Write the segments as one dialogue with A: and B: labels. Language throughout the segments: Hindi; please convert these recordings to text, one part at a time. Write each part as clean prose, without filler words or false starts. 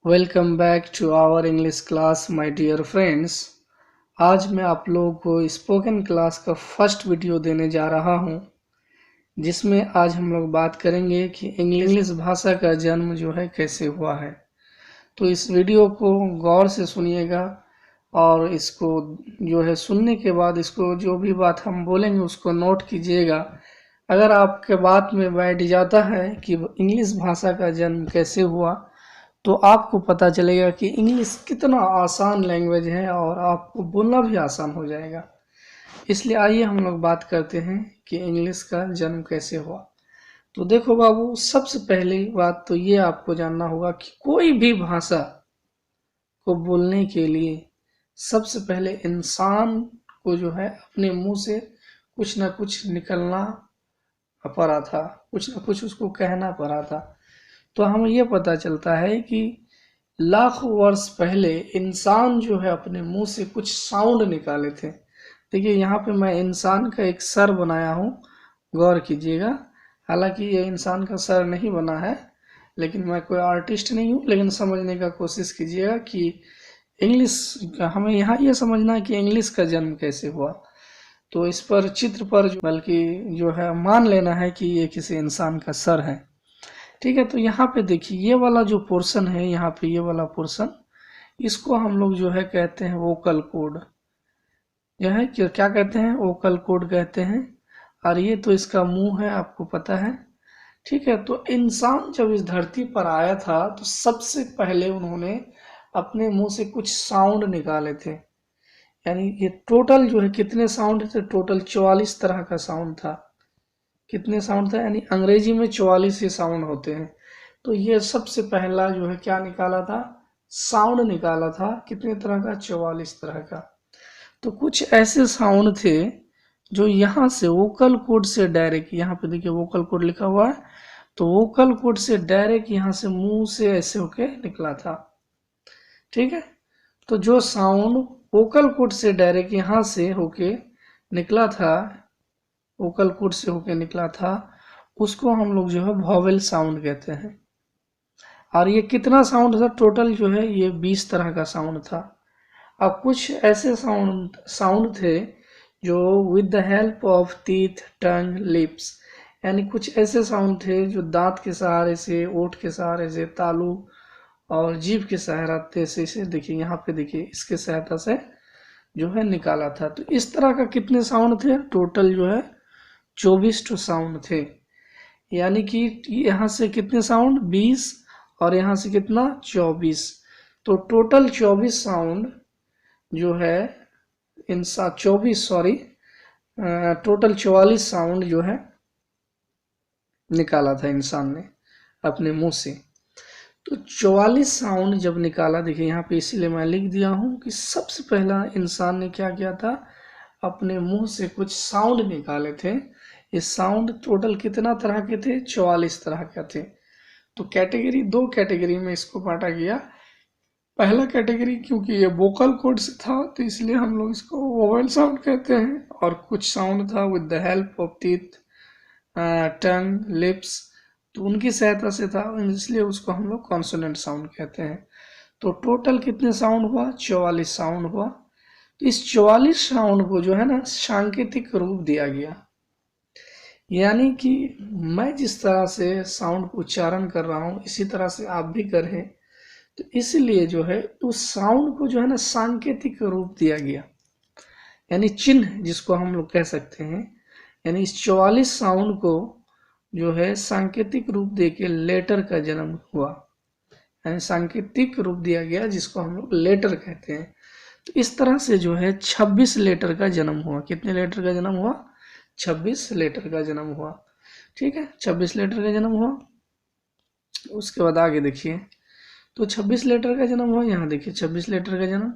A: Welcome back to our English class my dear friends. आज मैं आप लोगों को स्पोकन क्लास का फर्स्ट वीडियो देने जा रहा हूं, जिसमें आज हम लोग बात करेंगे कि इंग्लिश भाषा का जन्म जो है कैसे हुआ है। तो इस वीडियो को गौर से सुनिएगा और इसको जो है सुनने के बाद इसको जो भी बात हम बोलेंगे उसको नोट कीजिएगा। अगर आपके बात में बैठ जाता है कि इंग्लिश भाषा का जन्म कैसे हुआ, तो आपको पता चलेगा कि इंग्लिश कितना आसान लैंग्वेज है और आपको बोलना भी आसान हो जाएगा। इसलिए आइए हम लोग बात करते हैं कि इंग्लिश का जन्म कैसे हुआ। तो देखो बाबू, सबसे पहली बात तो ये आपको जानना होगा कि कोई भी भाषा को बोलने के लिए सबसे पहले इंसान को जो है अपने मुंह से कुछ ना कुछ निकलना पड़ा था, कुछ ना कुछ उसको कहना पड़ा था। तो हमें ये पता चलता है कि लाखों वर्ष पहले इंसान जो है अपने मुंह से कुछ साउंड निकाले थे। देखिए यहाँ पे मैं इंसान का एक सर बनाया हूँ, गौर कीजिएगा। हालांकि ये इंसान का सर नहीं बना है, लेकिन मैं कोई आर्टिस्ट नहीं हूँ, लेकिन समझने का कोशिश कीजिएगा कि इंग्लिश हमें यहाँ ये समझना है कि इंग्लिश का जन्म कैसे हुआ। तो इस पर चित्र पर बल्कि जो है मान लेना है कि ये किसी इंसान का सर है। ठीक है, तो यहाँ पे देखिए ये वाला जो पोर्शन है, यहाँ पे ये वाला पोर्शन, इसको हम लोग जो है कहते हैं वोकल कोड। यह है क्या कहते हैं? वोकल कोड कहते हैं। और ये तो इसका मुंह है, आपको पता है। ठीक है, तो इंसान जब इस धरती पर आया था तो सबसे पहले उन्होंने अपने मुंह से कुछ साउंड निकाले थे। यानी ये टोटल जो है कितने साउंड थे? टोटल 44 तरह का साउंड था। कितने साउंड था? यानी अंग्रेजी में 44 ही साउंड होते हैं। तो ये सबसे पहला जो है क्या निकाला था? साउंड निकाला था। कितने तरह का? 44 तरह का। तो कुछ ऐसे साउंड थे जो यहाँ से वोकल कोड से डायरेक्ट, यहाँ पे देखिए वोकल कोड लिखा हुआ है, तो वोकल कोड से डायरेक्ट यहाँ से मुंह से ऐसे होके निकला था। ठीक है, तो जो साउंड वोकल कोड से डायरेक्ट यहाँ से होके निकला था, वोकल कोड से होके निकला था, उसको हम लोग जो है वॉवेल साउंड कहते हैं। और ये कितना साउंड था? टोटल जो है ये 20 तरह का साउंड था। अब कुछ ऐसे साउंड थे जो with the help of teeth, tongue, lips, यानी कुछ ऐसे साउंड थे जो दांत के सहारे से, ओठ के सहारे से, तालू और जीभ के सहारे से देखिए यहाँ पे देखिए इसके सहायता से जो है निकाला था। तो इस तरह का कितने साउंड थे? टोटल जो है 24 साउंड थे। यानी कि यहाँ से कितने साउंड? 20, और यहाँ से कितना? 24। तो टोटल 24 साउंड जो है इंसान 24 सॉरी टोटल 44 साउंड जो है निकाला था इंसान ने अपने मुंह से। तो 44 साउंड जब निकाला, देखिए यहाँ पे इसीलिए मैं लिख दिया हूँ कि सबसे पहला इंसान ने क्या किया था? अपने मुंह से कुछ साउंड निकाले थे। ये साउंड टोटल कितना तरह के थे? 44 तरह के थे। तो कैटेगरी, दो कैटेगरी में इसको बांटा गया। पहला कैटेगरी क्योंकि ये वोकल कोड से था तो इसलिए हम लोग इसको वोवेल साउंड कहते हैं, और कुछ साउंड था with the help of teeth, tongue, lips, तो उनकी सहायता से था, इसलिए उसको हम लोग कॉन्सोनेंट साउंड कहते हैं। तो टोटल कितने साउंड हुआ? 44 साउंड हुआ। तो इस 44 साउंड को जो है ना सांकेतिक रूप दिया गया। यानी कि मैं जिस तरह से साउंड को उच्चारण कर रहा हूँ इसी तरह से आप भी करें, तो इसलिए जो है उस साउंड को जो है ना सांकेतिक रूप दिया गया, यानी चिन्ह जिसको हम लोग कह सकते हैं। यानी इस 44 साउंड को जो है सांकेतिक रूप देके लेटर का जन्म हुआ, यानी सांकेतिक रूप दिया गया जिसको हम लोग लेटर कहते हैं। तो इस तरह से जो है 26 लेटर का जन्म हुआ। कितने लेटर का जन्म हुआ? 26 लेटर का जन्म हुआ। ठीक है, 26 लेटर का जन्म हुआ। उसके बाद आगे देखिए, तो 26 लेटर का जन्म हुआ। यहाँ देखिए 26 लेटर का जन्म।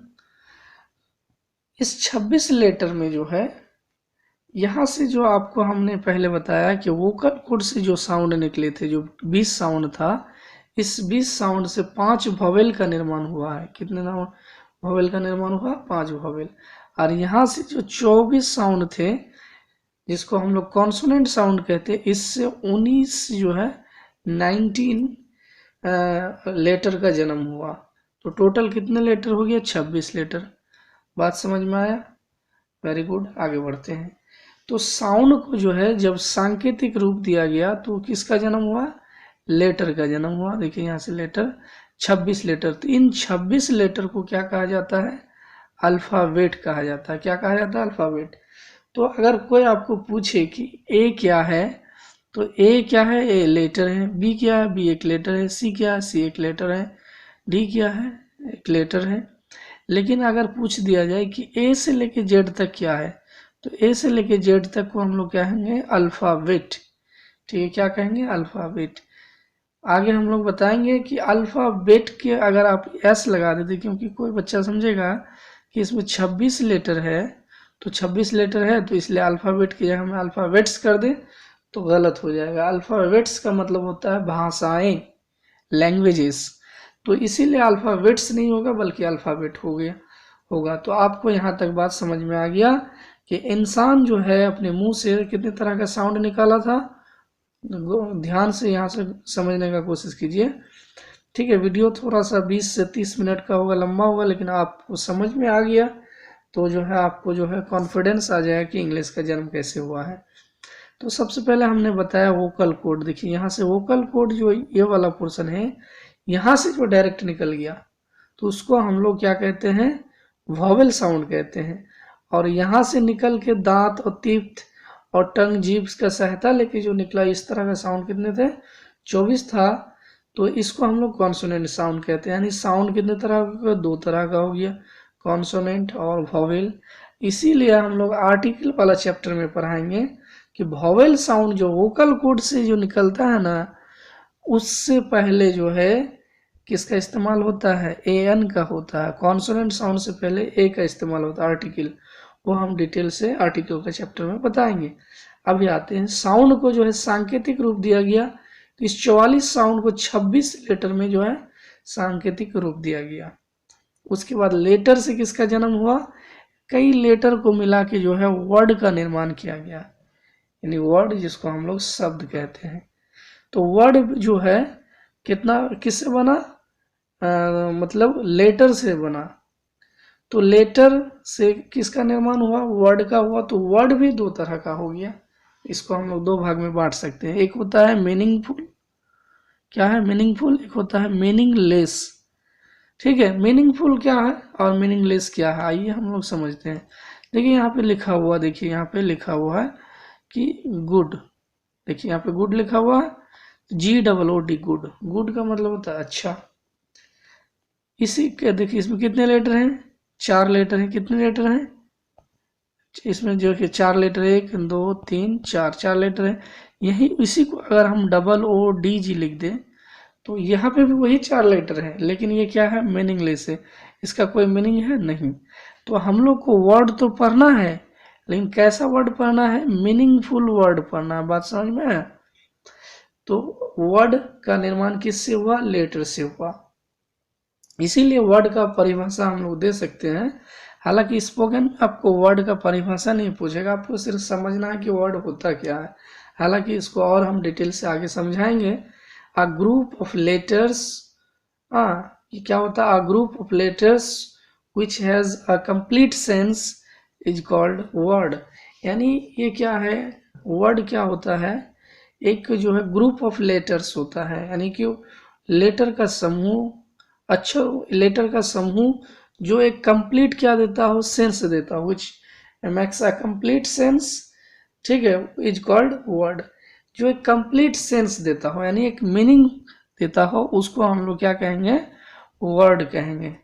A: इस 26 लेटर में जो है यहाँ से जो आपको हमने पहले बताया कि वोकल कोड से जो साउंड निकले थे, जो 20 साउंड था, इस 20 साउंड से 5 वॉवेल का निर्माण हुआ है। कितने वॉवेल का निर्माण हुआ? 5 वॉवेल। और यहाँ से जो 24 साउंड थे जिसको हम लोग कॉन्सोनेंट साउंड कहते हैं, इससे 19 जो है 19 लेटर का जन्म हुआ। तो टोटल कितने लेटर हो गया? 26 लेटर। बात समझ में आया? वेरी गुड, आगे बढ़ते हैं। तो साउंड को जो है जब सांकेतिक रूप दिया गया तो किसका जन्म हुआ? लेटर का जन्म हुआ। देखिए यहाँ से लेटर 26 लेटर। तो इन 26 लेटर को क्या कहा जाता है? अल्फाबेट कहा जाता है। क्या कहा जाता है? अल्फाबेट। तो अगर कोई आपको पूछे कि ए क्या है, तो ए क्या है? ए लेटर है। बी क्या है? बी एक लेटर है। सी क्या है? सी एक लेटर है। डी क्या है? एक लेटर है। लेकिन अगर पूछ दिया जाए कि ए से लेके जेड तक क्या है, तो ए से लेके जेड तक को हम लोग क्या कहेंगे? अल्फाबेट। ठीक है, क्या कहेंगे? अल्फाबेट। आगे हम लोग बताएंगे कि अल्फाबेट के अगर आप एस लगा देते, क्योंकि कोई बच्चा समझेगा कि इसमें 26 लेटर है, तो 26 लेटर है तो इसलिए अल्फाबेट की जगह हम अल्फाबेट्स कर दें तो गलत हो जाएगा। अल्फाबेट्स का मतलब होता है भाषाएं, लैंग्वेजेस। तो इसीलिए अल्फाबेट्स नहीं होगा बल्कि अल्फाबेट हो गया होगा। तो आपको यहाँ तक बात समझ में आ गया कि इंसान जो है अपने मुंह से कितने तरह का साउंड निकाला था। ध्यान से यहाँ से समझने का कोशिश कीजिए। ठीक है, वीडियो थोड़ा सा 20 से 30 मिनट का होगा, लंबा होगा, लेकिन आपको समझ में आ गया तो जो है आपको जो है कॉन्फिडेंस आ जाएगा कि इंग्लिश का जन्म कैसे हुआ है। तो सबसे पहले हमने बताया वोकल कोड। देखिए यहाँ से वोकल कोड जो ये वाला पोर्शन है, यहाँ से जो डायरेक्ट निकल गया तो उसको हम लोग क्या कहते हैं? वॉवेल साउंड कहते हैं। और यहाँ से निकल के दांत और तीव्र और टंग जीभ का सहायता लेके जो निकला, इस तरह का साउंड कितने थे? 24 था। तो इसको हम लोग कॉन्सोनेंट साउंड कहते हैं। यानी साउंड कितने तरह का? 2 तरह का हो गया, कॉन्सोनेंट और वॉवेल। इसीलिए हम लोग आर्टिकल वाला चैप्टर में पढ़ाएंगे कि वॉवेल साउंड जो वोकल कोड से जो निकलता है ना, उससे पहले जो है किसका इस्तेमाल होता है? ए एन का होता है। कॉन्सोनेंट साउंड से पहले ए का इस्तेमाल होता है, आर्टिकल। वो हम डिटेल से आर्टिकल का चैप्टर में बताएंगे। अभी आते हैं साउंड को जो है सांकेतिक रूप दिया गया, तो इस 44 साउंड को 26 लेटर में जो है सांकेतिक रूप दिया गया। उसके बाद लेटर से किसका जन्म हुआ? कई लेटर को मिला के जो है वर्ड का निर्माण किया गया, यानी वर्ड जिसको हम लोग शब्द कहते हैं। तो वर्ड जो है कितना किससे बना? मतलब लेटर से बना। तो लेटर से किसका निर्माण हुआ? वर्ड का हुआ। तो वर्ड भी 2 तरह का हो गया। इसको हम लोग 2 भाग में बांट सकते हैं। एक होता है मीनिंगफुल। क्या है? मीनिंगफुल। एक होता है मीनिंगलेस। ठीक है, मीनिंगफुल क्या है और मीनिंगलेस क्या है, आइए हम लोग समझते हैं। देखिए यहाँ पे लिखा हुआ, देखिए यहाँ पे लिखा हुआ है कि गुड। देखिए यहाँ पे गुड लिखा हुआ है, GOOD, गुड। गुड का मतलब होता है अच्छा। इसी के देखिए इसमें कितने लेटर हैं? 4 लेटर हैं। कितने लेटर हैं इसमें? जो कि 4 लेटर, 1 2 3 4, 4 लेटर है। यही इसी को अगर हम OODG लिख दें तो यहाँ पे भी वही 4 लेटर है, लेकिन ये क्या है? मीनिंगलेस है। इसका कोई मीनिंग है नहीं। तो हम लोग को वर्ड तो पढ़ना है, लेकिन कैसा वर्ड पढ़ना है? मीनिंगफुल वर्ड पढ़ना है। बात समझ में आया? तो वर्ड का निर्माण किससे हुआ? लेटर से हुआ। इसीलिए वर्ड का परिभाषा हम लोग दे सकते हैं। हालांकि स्पोकन में आपको वर्ड का परिभाषा नहीं पूछेगा, आपको सिर्फ समझना है कि वर्ड होता क्या है। हालांकि इसको और हम डिटेल से आगे समझाएंगे। अ ग्रुप ऑफ लेटर्स, ये क्या होता है? A group of letters which has a complete sense is called word. यानी ये क्या है? वर्ड क्या होता है? एक जो है ग्रुप ऑफ लेटर्स होता है, यानी कि लेटर का समूह, अच्छा लेटर का समूह जो एक कंप्लीट क्या देता हो? सेंस देता हो, which makes a complete sense. ठीक है, इज कॉल्ड वर्ड। जो एक कंप्लीट सेंस देता हो, यानी एक मीनिंग देता हो, उसको हम लोग क्या कहेंगे? वर्ड कहेंगे।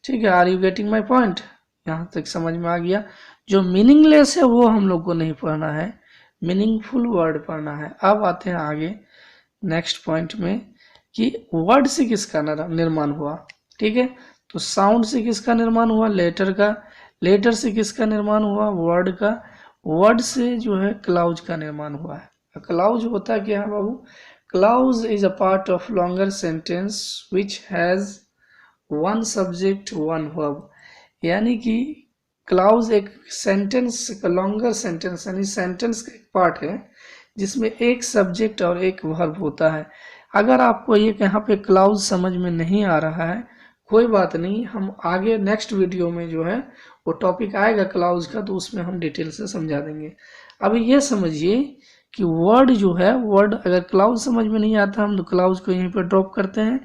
A: ठीक है, are you getting my point? यहाँ तक समझ में आ गया। जो मीनिंगलेस है वो हम लोग को नहीं पढ़ना है, मीनिंगफुल वर्ड पढ़ना है। अब आते हैं आगे नेक्स्ट पॉइंट में कि वर्ड से किसका निर्माण हुआ। ठीक है, तो साउंड से किसका निर्माण हुआ? लेटर का। लेटर से किसका निर्माण हुआ? वर्ड का। वर्ड से जो है क्लाउज का निर्माण हुआ है। क्लाउज होता क्या है बाबू? Clause is a part of longer sentence which has 1 subject 1 verb. यानी कि क्लाउज एक सेंटेंस का लॉन्गर सेंटेंस, यानी सेंटेंस का एक पार्ट है जिसमें एक सब्जेक्ट और एक वर्ब होता है। अगर आपको ये यहाँ पे क्लाउज समझ में नहीं आ रहा है, कोई बात नहीं, हम आगे नेक्स्ट वीडियो में जो है वो टॉपिक आएगा क्लाउज का, तो उसमें हम डिटेल से समझा देंगे। अभी ये समझिए कि वर्ड जो है, वर्ड अगर क्लाउज समझ में नहीं आता, हम तो क्लाउज को यहीं पर ड्रॉप करते हैं,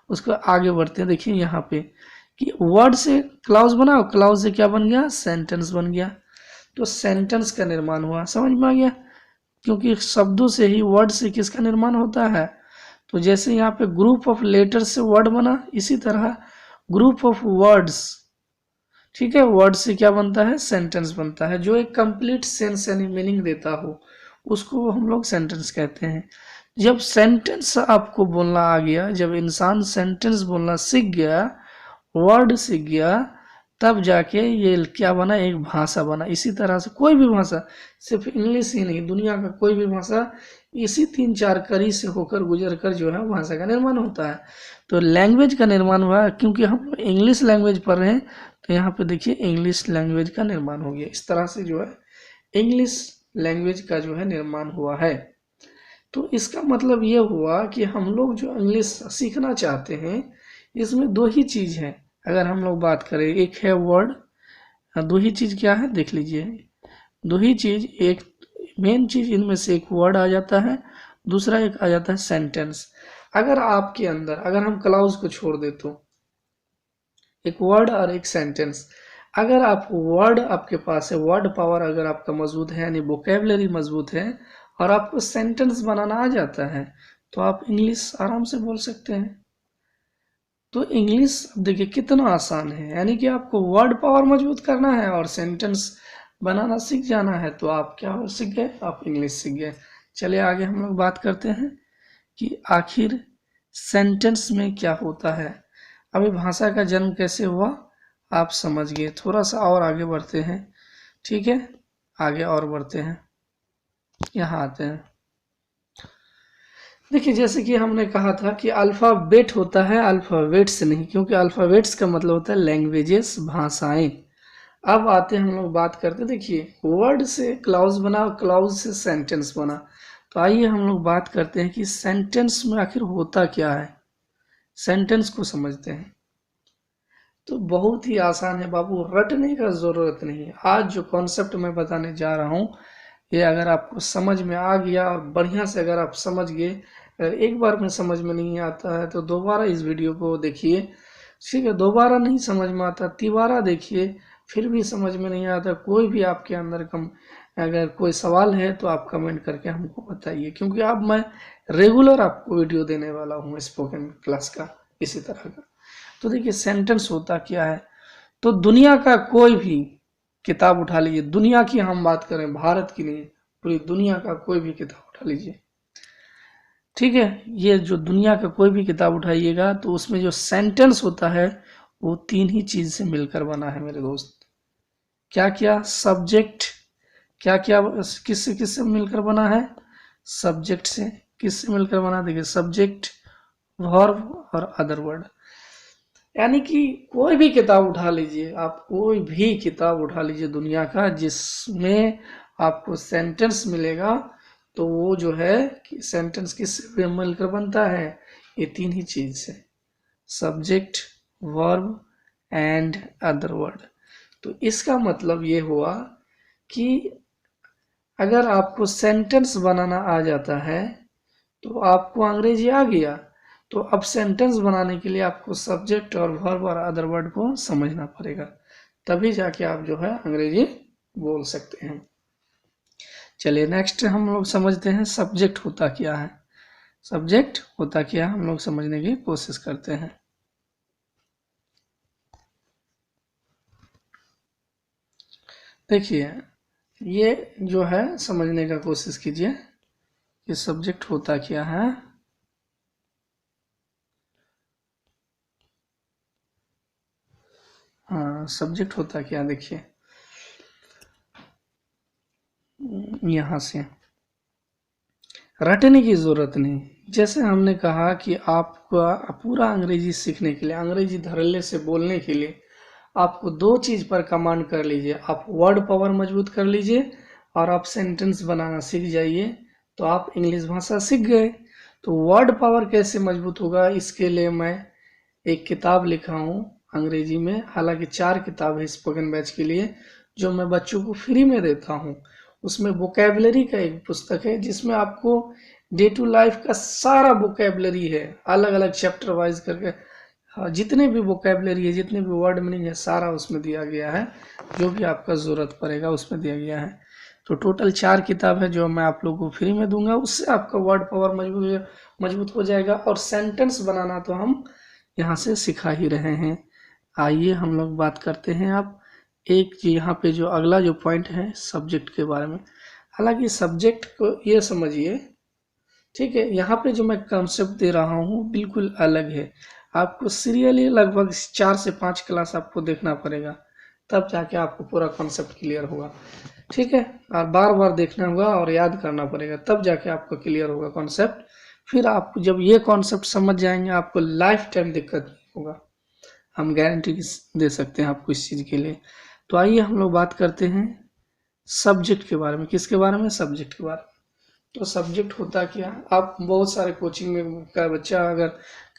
A: उसको आगे बढ़ते हैं। देखिए यहाँ पे कि वर्ड से क्लाउज बना, क्लाउज से क्या बन गया, सेंटेंस बन गया। तो सेंटेंस का निर्माण हुआ, समझ में आ गया, क्योंकि शब्दों से ही, वर्ड से किसका निर्माण होता है। तो जैसे यहाँ पे ग्रुप ऑफ लेटर्स से वर्ड बना, इसी तरह ग्रुप ऑफ वर्ड्स, ठीक है, वर्ड से क्या बनता है, सेंटेंस बनता है, जो एक कंप्लीट सेंस यानी मीनिंग देता हो, उसको हम लोग सेंटेंस कहते हैं। जब सेंटेंस आपको बोलना आ गया, जब इंसान सेंटेंस बोलना सीख गया, वर्ड सीख गया, तब जाके ये क्या बना, एक भाषा बना। इसी तरह से कोई भी भाषा, सिर्फ इंग्लिश ही नहीं, दुनिया का कोई भी भाषा इसी 3-4 कड़ी से होकर गुजर कर जो है भाषा का निर्माण होता है। तो लैंग्वेज का निर्माण हुआ, क्योंकि हम इंग्लिश लैंग्वेज पढ़ रहे हैं, तो यहाँ पे देखिए इंग्लिश लैंग्वेज का निर्माण हो गया। इस तरह से जो है इंग्लिश लैंग्वेज का जो है निर्माण हुआ है। तो इसका मतलब ये हुआ कि हम लोग जो इंग्लिश सीखना चाहते हैं, इसमें दो ही चीज है। अगर हम लोग बात करें, एक है वर्ड, दो ही चीज क्या है देख लीजिए, दो ही चीज, एक मेन चीज इनमें से एक वर्ड आ जाता है, दूसरा एक आ जाता है सेंटेंस। अगर आपके अंदर, अगर हम क्लाउज को छोड़ दे तो एक वर्ड और एक सेंटेंस, अगर आप वर्ड आपके पास है, वर्ड पावर अगर आपका मजबूत है, यानी वोकेबलरी मजबूत है, और आपको सेंटेंस बनाना आ जाता है, तो आप इंग्लिश आराम से बोल सकते हैं। तो इंग्लिश देखिए कितना आसान है, यानी कि आपको वर्ड पावर मजबूत करना है और सेंटेंस बनाना सीख जाना है, तो आप क्या हो सीख गए, आप इंग्लिश सीख गए। चलिए आगे हम लोग बात करते हैं कि आखिर सेंटेंस में क्या होता है। अभी भाषा का जन्म कैसे हुआ आप समझ गए, थोड़ा सा और आगे बढ़ते हैं, ठीक है, आगे और बढ़ते हैं, यहाँ आते हैं। देखिए जैसे कि हमने कहा था कि अल्फ़ाबेट होता है, अल्फ़ाबेट्स नहीं, क्योंकि अल्फ़ाबेट्स का मतलब होता है लैंग्वेजेस, भाषाएं। अब आते हैं हम लोग बात करते, देखिए वर्ड से क्लाउज बना, क्लाउज से सेंटेंस बना। तो आइए हम लोग बात करते हैं कि सेंटेंस में आखिर होता क्या है, सेंटेंस को समझते हैं। तो बहुत ही आसान है बाबू, रटने का जरूरत नहीं। आज जो कॉन्सेप्ट मैं बताने जा रहा हूँ, ये अगर आपको समझ में आ गया और बढ़िया से अगर आप समझ गए, अगर एक बार में समझ में नहीं आता है तो दोबारा इस वीडियो को देखिए, ठीक है, दोबारा नहीं समझ में आता तिबारा देखिए, फिर भी समझ में नहीं आता, कोई भी आपके अंदर अगर कोई सवाल है तो आप कमेंट करके हमको बताइए, क्योंकि अब मैं रेगुलर आपको वीडियो देने वाला हूँ स्पोकन क्लास का इसी तरह का। तो देखिए सेंटेंस होता क्या है, तो दुनिया का कोई भी किताब उठा लीजिए, दुनिया की हम बात करें, भारत की नहीं, पूरी दुनिया का कोई भी किताब उठा लीजिए, ठीक है, ये जो दुनिया का कोई भी किताब उठाइएगा तो उसमें जो सेंटेंस होता है वो 3 ही चीज से मिलकर बना है मेरे दोस्त। क्या क्या, सब्जेक्ट, क्या क्या, किससे किससे मिलकर बना है, सब्जेक्ट से। किससे मिलकर बना, देखिए सब्जेक्ट, वर्ब और अदर वर्ड। यानी कि कोई भी किताब उठा लीजिए आप, कोई भी किताब उठा लीजिए दुनिया का, जिसमें आपको सेंटेंस मिलेगा, तो वो जो है कि सेंटेंस किससे मिलकर बनता है, ये 3 ही चीज से, subject, verb and other word. तो इसका मतलब ये हुआ कि अगर आपको सेंटेंस बनाना आ जाता है तो आपको अंग्रेजी आ गया, तो अब सेंटेंस बनाने के लिए आपको सब्जेक्ट और वर्ब और अदर वर्ड को समझना पड़ेगा, तभी जाके आप जो है अंग्रेजी बोल सकते हैं। चलिए नेक्स्ट हम लोग समझते हैं सब्जेक्ट होता क्या है। सब्जेक्ट होता क्या है हम लोग समझने की कोशिश करते हैं। देखिए ये जो है समझने का कोशिश कीजिए कि सब्जेक्ट होता क्या है। हाँ सब्जेक्ट होता क्या, देखिए यहाँ से रटने की जरूरत नहीं। जैसे हमने कहा कि आपका पूरा अंग्रेजी सीखने के लिए, अंग्रेजी धड़ल्ले से बोलने के लिए आपको 2 चीज पर कमांड कर लीजिए, आप वर्ड पावर मजबूत कर लीजिए और आप सेंटेंस बनाना सीख जाइए, तो आप इंग्लिश भाषा सीख गए। तो वर्ड पावर कैसे मजबूत होगा, इसके लिए मैं एक किताब लिखा हूँ अंग्रेजी में, हालांकि 4 किताब है स्पोकन बैच के लिए जो मैं बच्चों को फ्री में देता हूँ। उसमें वोकैबुलरी का एक पुस्तक है जिसमें आपको डे टू लाइफ का सारा वोकैबुलरी है, अलग अलग चैप्टर वाइज करके। हाँ, जितने भी वोकैबुलरी है, जितने भी वर्ड मीनिंग है, सारा उसमें दिया गया है, जो भी आपका ज़रूरत पड़ेगा उसमें दिया गया है। तो टोटल 4 किताब है जो मैं आप लोगों को फ्री में दूंगा, उससे आपका वर्ड पावर मजबूत हो जाएगा। और सेंटेंस बनाना तो हम यहाँ से सिखा ही रहे हैं। आइए हम लोग बात करते हैं। आप एक यहाँ पे जो अगला जो पॉइंट है सब्जेक्ट के बारे में, हालांकि सब्जेक्ट को ये समझिए, ठीक है, यहाँ पे जो मैं कॉन्सेप्ट दे रहा हूँ बिल्कुल अलग है। आपको सीरियली लगभग 4 से 5 क्लास आपको देखना पड़ेगा, तब जाके आपको पूरा कॉन्सेप्ट क्लियर होगा, ठीक है। और बार बार देखना होगा और याद करना पड़ेगा, तब जाके आपको क्लियर होगा कॉन्सेप्ट। फिर आप जब ये कॉन्सेप्ट समझ जाएंगे, आपको लाइफ टाइम दिक्कत नहीं होगा, हम गारंटी दे सकते हैं आपको इस चीज़ के लिए। तो आइए हम लोग बात करते हैं सब्जेक्ट के बारे में। किसके बारे में? सब्जेक्ट के बारे में। तो सब्जेक्ट होता क्या, आप बहुत सारे कोचिंग में का बच्चा अगर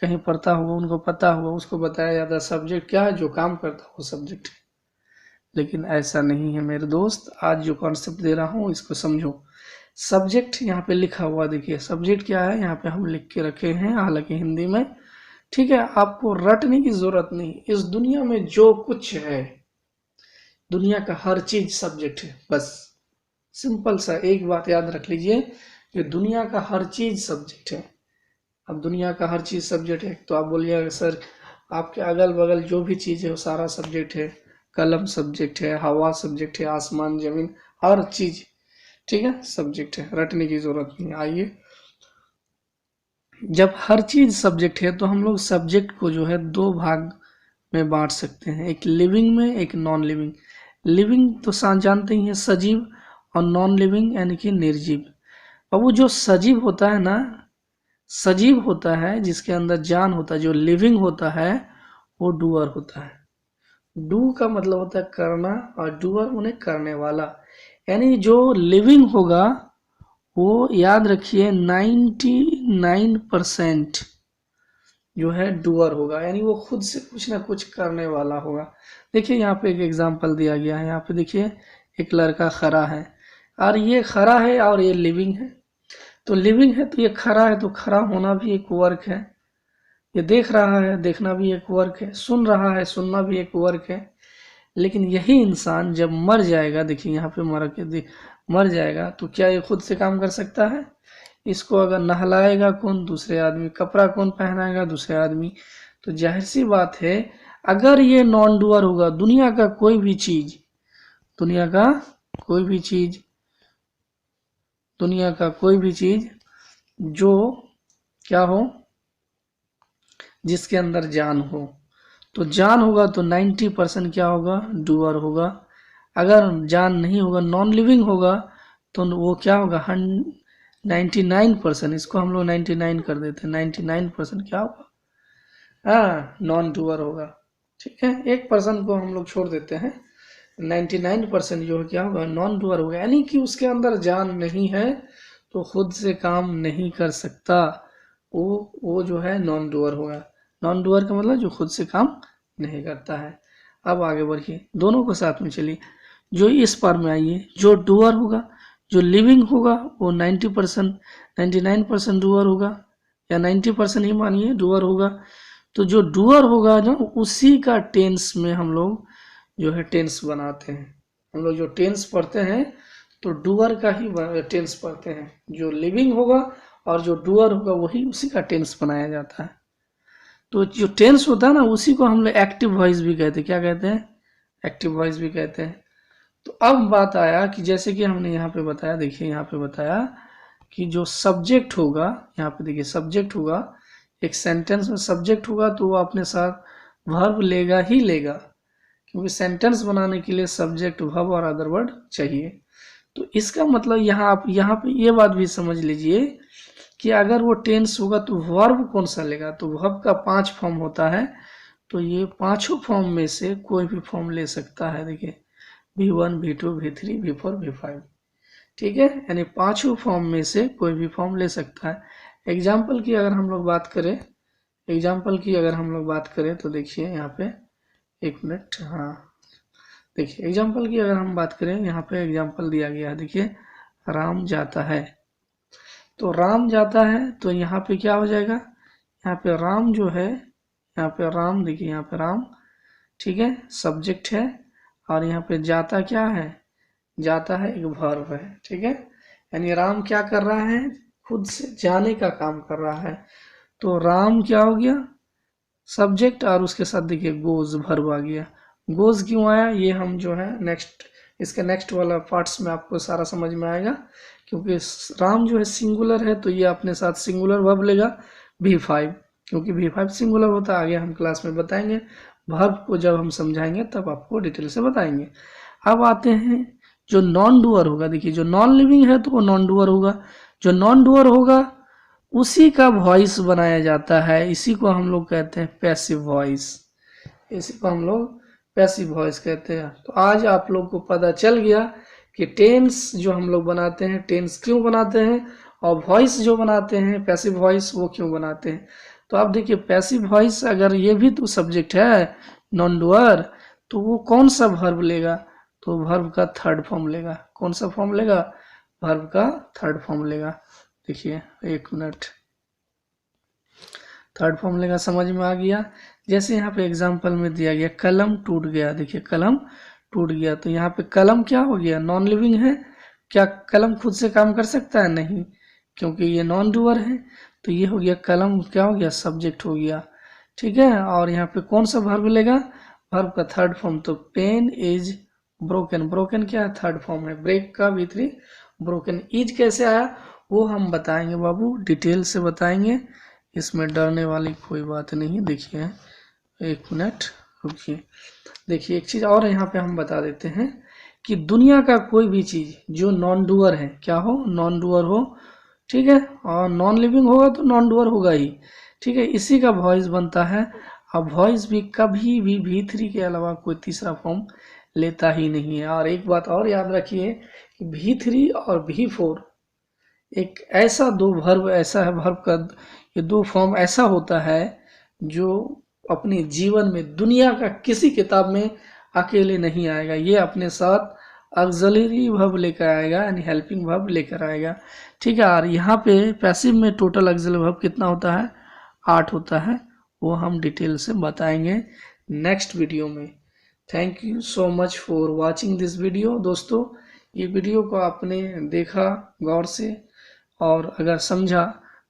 A: कहीं पढ़ता होगा, उनको पता होगा, उसको बताया जाता है सब्जेक्ट क्या है, जो काम करता है वो सब्जेक्ट है। लेकिन ऐसा नहीं है मेरे दोस्त, आज जो कॉन्सेप्ट दे रहा हूँ इसको समझो। सब्जेक्ट यहाँ पे लिखा हुआ देखिए, सब्जेक्ट क्या है यहाँ पे हम लिख के रखे हैं, हालांकि हिंदी में, ठीक है। आपको रटने की जरूरत नहीं, इस दुनिया में जो कुछ है, दुनिया का हर चीज सब्जेक्ट है, बस सिंपल सा एक बात याद रख लीजिए कि दुनिया का हर चीज सब्जेक्ट है। अब दुनिया का हर चीज सब्जेक्ट है तो आप बोलिएगा सर आपके अगल बगल जो भी चीज है वो सारा सब्जेक्ट है, कलम सब्जेक्ट है, हवा सब्जेक्ट है, आसमान जमीन हर चीज, ठीक है, सब्जेक्ट है, रटने की जरूरत नहीं। आइए, जब हर चीज सब्जेक्ट है तो हम लोग सब्जेक्ट को जो है 2 भाग में बांट सकते हैं, एक लिविंग में, एक नॉन लिविंग। लिविंग तो जानते ही हैं, सजीव, और नॉन लिविंग यानी कि निर्जीव। और वो जो सजीव होता है ना, सजीव होता है जिसके अंदर जान होता है, जो लिविंग होता है वो डूअर होता है। डू का मतलब होता है करना, और डूअर उन्हें करने वाला। यानी जो लिविंग होगा वो याद रखिए 99% जो है डूअर होगा, यानी वो खुद से कुछ ना कुछ करने वाला होगा। देखिए यहाँ पे एक एग्जांपल दिया गया है, यहाँ पे देखिए एक लड़का खड़ा है, और ये खड़ा है और ये लिविंग है। तो लिविंग है तो ये खड़ा है, तो खड़ा होना भी एक वर्क है। ये देख रहा है, देखना भी एक वर्क है। सुन रहा है, सुनना भी एक वर्क है। लेकिन यही इंसान जब मर जाएगा, देखिए यहाँ पे मर जाएगा, तो क्या ये खुद से काम कर सकता है? इसको अगर नहलाएगा कौन? दूसरे आदमी। कपड़ा कौन पहनाएगा? दूसरे आदमी। तो जाहिर सी बात है, अगर ये नॉन डूअर होगा, दुनिया का कोई भी चीज, दुनिया का कोई भी चीज, दुनिया का कोई भी चीज जो क्या हो, जिसके अंदर जान हो, तो जान होगा तो 90% क्या होगा? डूअर होगा। अगर जान नहीं होगा, नॉन लिविंग होगा, तो वो क्या होगा? 99%, इसको हम लोग 99 कर देते हैं, 99% क्या होगा? हाँ, नॉन डूअर होगा, ठीक है। 1% को हम लोग छोड़ देते हैं, 99% जो है क्या होगा? नॉन डूअर होगा। यानी कि उसके अंदर जान नहीं है, तो खुद से काम नहीं कर सकता, वो जो है नॉन डूअर होगा। नॉन डूअर का मतलब जो खुद से काम नहीं करता है। अब आगे बढ़िए, दोनों को साथ में चलिए। जो इस पार में आइए, जो डूअर होगा, जो लिविंग होगा, वो 90% 99% डूअर होगा, या 90% ही मानिए डूअर होगा। तो जो डूअर होगा जो, उसी का टेंस में हम लोग जो है टेंस बनाते हैं। हम लोग जो टेंस पढ़ते हैं तो डूअर का ही टेंस पढ़ते हैं। जो लिविंग होगा और जो डूअर होगा वही उसी का टेंस बनाया जाता है। तो जो टेंस होता है ना, उसी को हम लोग एक्टिव वॉइस भी कहते हैं। क्या कहते हैं? एक्टिव वॉइस भी कहते हैं। तो अब बात आया कि जैसे कि हमने यहाँ पे बताया, देखिए यहाँ पे बताया कि जो सब्जेक्ट होगा, यहाँ पे देखिए सब्जेक्ट होगा, एक सेंटेंस में सब्जेक्ट होगा तो वो अपने साथ वर्ब लेगा ही लेगा, क्योंकि सेंटेंस बनाने के लिए सब्जेक्ट, वर्ब और अदर वर्ड चाहिए। तो इसका मतलब यहाँ पे ये बात भी समझ लीजिए कि अगर वो टेंस होगा तो वर्ब कौन सा लेगा? तो वर्ब का 5 फॉर्म होता है, तो ये 5 फॉर्म में से कोई भी फॉर्म ले सकता है। देखिए V1, V2, V3, V4, V5, ठीक है, यानी 5 फॉर्म में से कोई भी फॉर्म ले सकता है। एग्जाम्पल की अगर हम लोग बात करें, तो देखिए यहाँ पे, एक मिनट, हाँ देखिए एग्जाम्पल की अगर हम बात करें, यहाँ पे एग्जाम्पल दिया गया है, देखिए राम जाता है, तो राम जाता है तो यहाँ पे क्या हो जाएगा, यहाँ पे राम जो है, यहाँ पे राम, देखिए यहाँ पे राम, ठीक है, सब्जेक्ट है, और यहाँ पे जाता क्या है, जाता है एक वर्ब है, ठीक है, यानी राम क्या कर रहा है, खुद से जाने का काम कर रहा है, तो राम क्या हो गया, सब्जेक्ट, और उसके साथ देखिए गोज वर्ब आ गया। गोज क्यों आया, ये हम जो है नेक्स्ट, इसके नेक्स्ट वाला पार्ट्स में आपको सारा समझ में आएगा, क्योंकि राम जो है सिंगुलर है, तो ये अपने साथ सिंगुलर वर्ब लेगा V5, क्योंकि V5 सिंगुलर होता है, आगे हम क्लास में बताएंगे, वर्ब को जब हम समझाएंगे तब आपको डिटेल से बताएंगे। अब आते हैं जो नॉन डूअर होगा, देखिए जो नॉन लिविंग है तो वो नॉन डूअर होगा, जो नॉन डूअर होगा उसी का वॉइस बनाया जाता है, इसी को हम लोग कहते हैं पैसिव वॉइस, इसी को हम लोग पैसिव वॉइस कहते हैं। तो आज आप लोग को पता चल गया कि टेंस जो हम लोग बनाते हैं, टेंस क्यों बनाते हैं, और वॉइस जो बनाते हैं पैसिव वॉइस वो क्यों बनाते हैं। तो आप देखिए पैसिव वॉइस, अगर ये भी तो सब्जेक्ट है नॉन डूअर, तो वो कौन सा वर्ब लेगा, तो वर्ब का थर्ड फॉर्म लेगा, कौन सा फॉर्म लेगा, वर्ब का थर्ड फॉर्म लेगा। देखिए एक मिनट, थर्ड फॉर्म लेगा, समझ में आ गया। जैसे यहाँ पे एग्जांपल में दिया गया कलम टूट गया, देखिए कलम टूट गया, तो यहाँ पे कलम क्या हो गया, नॉन लिविंग है, क्या कलम खुद से काम कर सकता है, नहीं, क्योंकि ये नॉन डूअर है, तो ये हो गया कलम, क्या हो गया, सब्जेक्ट हो गया, ठीक है। और यहाँ पे कौन सा वर्ब लेगा, वर्ब का थर्ड फॉर्म, तो पेन इज ब्रोकन, ब्रोकन क्या है, थर्ड फॉर्म है, ब्रेक का V3, ब्रोकन। इज कैसे आया वो हम बताएंगे बाबू, डिटेल से बताएंगे, इसमें डरने वाली कोई बात नहीं। देखिए एक मिनट रुकिए, देखिए एक चीज और यहाँ पे हम बता देते हैं कि दुनिया का कोई भी चीज जो नॉन डूअर है, क्या हो, नॉन डूअर हो, ठीक है, और नॉन लिविंग होगा तो नॉन डूअर होगा ही, ठीक है, इसी का वॉइस बनता है। अब वॉइस भी कभी भी V3 के अलावा कोई तीसरा फॉर्म लेता ही नहीं है। और एक बात और याद रखिए कि V3 और V4 एक ऐसा दो वर्ब, ऐसा है वर्ब का ये दो फॉर्म ऐसा होता है जो अपने जीवन में दुनिया का किसी किताब में अकेले नहीं आएगा, ये अपने साथ ऑक्सिलरी वर्ब लेकर आएगा, यानी हेल्पिंग वर्ब लेकर आएगा, ठीक है। और यहाँ पे पैसिव में टोटल ऑक्सिलरी वर्ब कितना होता है, 8 होता है, वो हम डिटेल से बताएंगे नेक्स्ट वीडियो में। Thank you so much for watching this video. दोस्तों ये वीडियो को आपने देखा गौर से और अगर समझा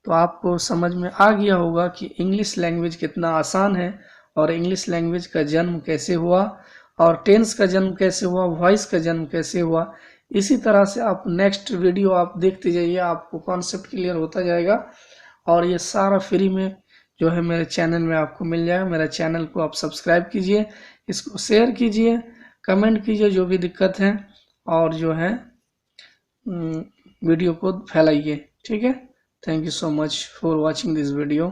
A: तो आपको समझ में आ गया होगा कि इंग्लिश लैंग्वेज कितना आसान है, और इंग्लिश लैंग्वेज का जन्म कैसे हुआ, और टेंस का जन्म कैसे हुआ, वॉइस का जन्म कैसे हुआ। इसी तरह से आप नेक्स्ट वीडियो आप देखते जाइए, आपको कॉन्सेप्ट क्लियर होता जाएगा, और ये सारा फ्री में जो है मेरे चैनल में आपको मिल जाएगा। मेरा चैनल को आप सब्सक्राइब कीजिए, इसको शेयर कीजिए, कमेंट कीजिए जो भी दिक्कत है, और जो है वीडियो को फैलाइए, ठीक है। Thank you so much for watching this video.